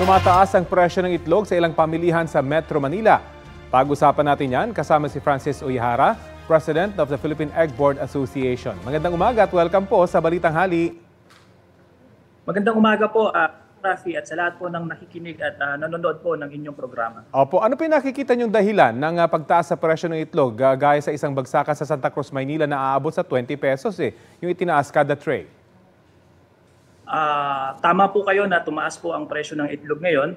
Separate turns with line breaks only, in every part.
Tumataas ang presyo ng itlog sa ilang pamilihan sa Metro Manila. Pag-usapan natin yan kasama si Francis Uehara, President of the Philippine Egg Board Association. Magandang umaga at welcome po sa Balitang Hali.
Magandang umaga po, Rafi, at sa lahat po ng nakikinig at nanonood po ng inyong programa.
Opo, ano po yung nakikita niyong dahilan ng pagtaas sa presyo ng itlog gaya sa isang bagsakan sa Santa Cruz, Maynila na aabot sa 20 pesos yung itinaas kada tray?
Tama po kayo na tumaas po ang presyo ng itlog ngayon.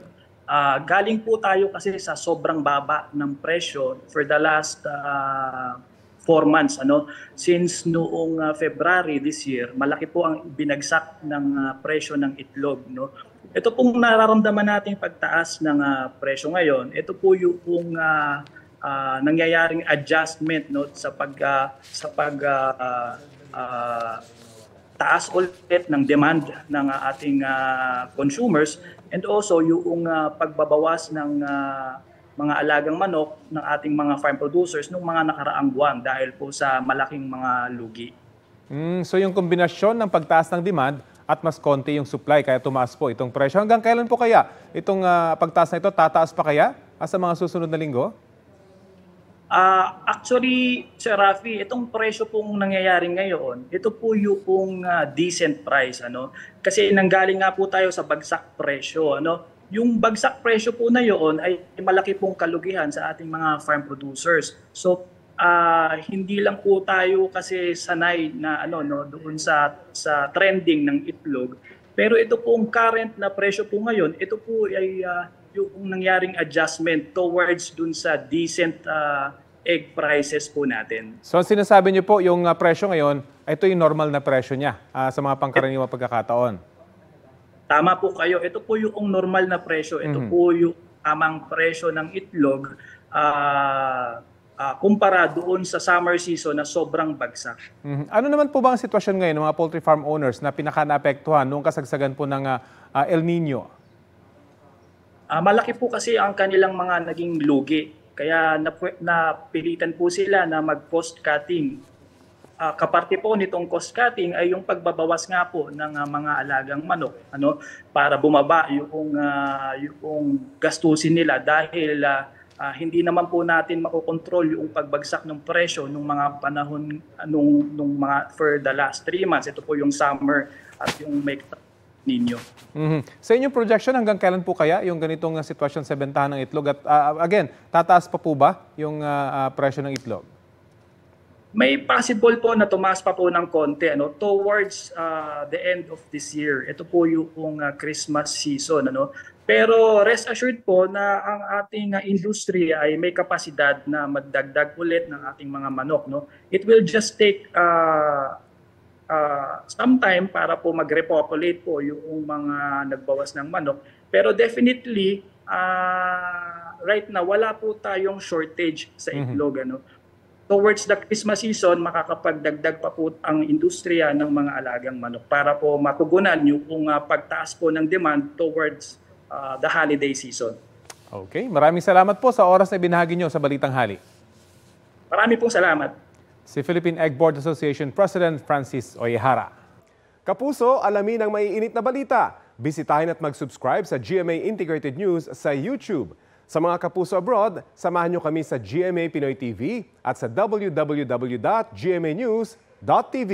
Galing po tayo kasi sa sobrang baba ng presyo for the last 4 months. Since noong February this year, malaki po ang binagsak ng presyo ng itlog. Ito pong nararamdaman nating pagtaas ng presyo ngayon, ito po yung nangyayaring adjustment sa taas ulit ng demand ng ating consumers, and also yung pagbabawas ng mga alagang manok ng ating mga farm producers noong mga nakaraang buwan dahil po sa malaking mga lugi.
So yung kombinasyon ng pagtaas ng demand at mas konti yung supply kaya tumaas po itong presyo. Hanggang kailan po kaya itong pagtaas na ito? Tataas pa kaya sa mga susunod na linggo?
Actually, Sir Rafi, itong presyo pong nangyayari ngayon, ito po yung decent price. Kasi nanggaling nga po tayo sa bagsak presyo. Yung bagsak presyo po na yun ay malaki pong kalugihan sa ating mga farm producers. So, hindi lang po tayo kasi sanay na doon sa trending ng itlog. Pero ito pong current na presyo po ngayon, ito po ay yung nangyaring adjustment towards dun sa decent egg prices po natin.
So sinasabi niyo po yung presyo ngayon, ito yung normal na presyo niya sa mga pangkaraniwang pagkakataon?
Tama po kayo. Ito po yung normal na presyo. Ito po yung tamang presyo ng itlog kumpara doon sa summer season na sobrang bagsak.
Ano naman po ba ang sitwasyon ngayon ng mga poultry farm owners na pinaka-naapektuhan noong kasagsagan po ng El Nino?
Malaki po kasi ang kanilang mga naging lugi. Kaya napilitan po sila na mag-cost cutting. Kaparte po nitong cost cutting ay yung pagbabawas nga po ng mga alagang manok para bumaba yung gastusin nila dahil hindi naman po natin makokontrol yung pagbagsak ng presyo nung mga panahon nung mga for the last 3 months. Ito po yung summer at yung may ninyo.
Sa inyong projection, hanggang kailan po kaya yung ganitong sitwasyon sa bentahan ng itlog? At again, tataas pa po ba yung presyo ng itlog?
May possible po na tumaas pa po ng konti towards the end of this year. Ito po yung Christmas season. Pero rest assured po na ang ating industriya ay may kapasidad na magdagdag ulit ng ating mga manok. It will just take sometime para po mag-repopulate po yung mga nagbawas ng manok. Pero definitely, right now, wala po tayong shortage sa itlog. Towards the Christmas season, makakapagdagdag pa po ang industriya ng mga alagang manok para po matugunan yung pagtaas po ng demand towards the holiday season.
Okay, maraming salamat po sa oras na binahagi nyo sa Balitang Hali.
Marami pong salamat.
Si Philippine Egg Board Association President Francis Uehara. Kapuso, alamin ang maiinit na balita. Bisitahin at mag-subscribe sa GMA Integrated News sa YouTube. Sa mga kapuso abroad, samahan nyo kami sa GMA Pinoy TV at sa www.gmanews.tv.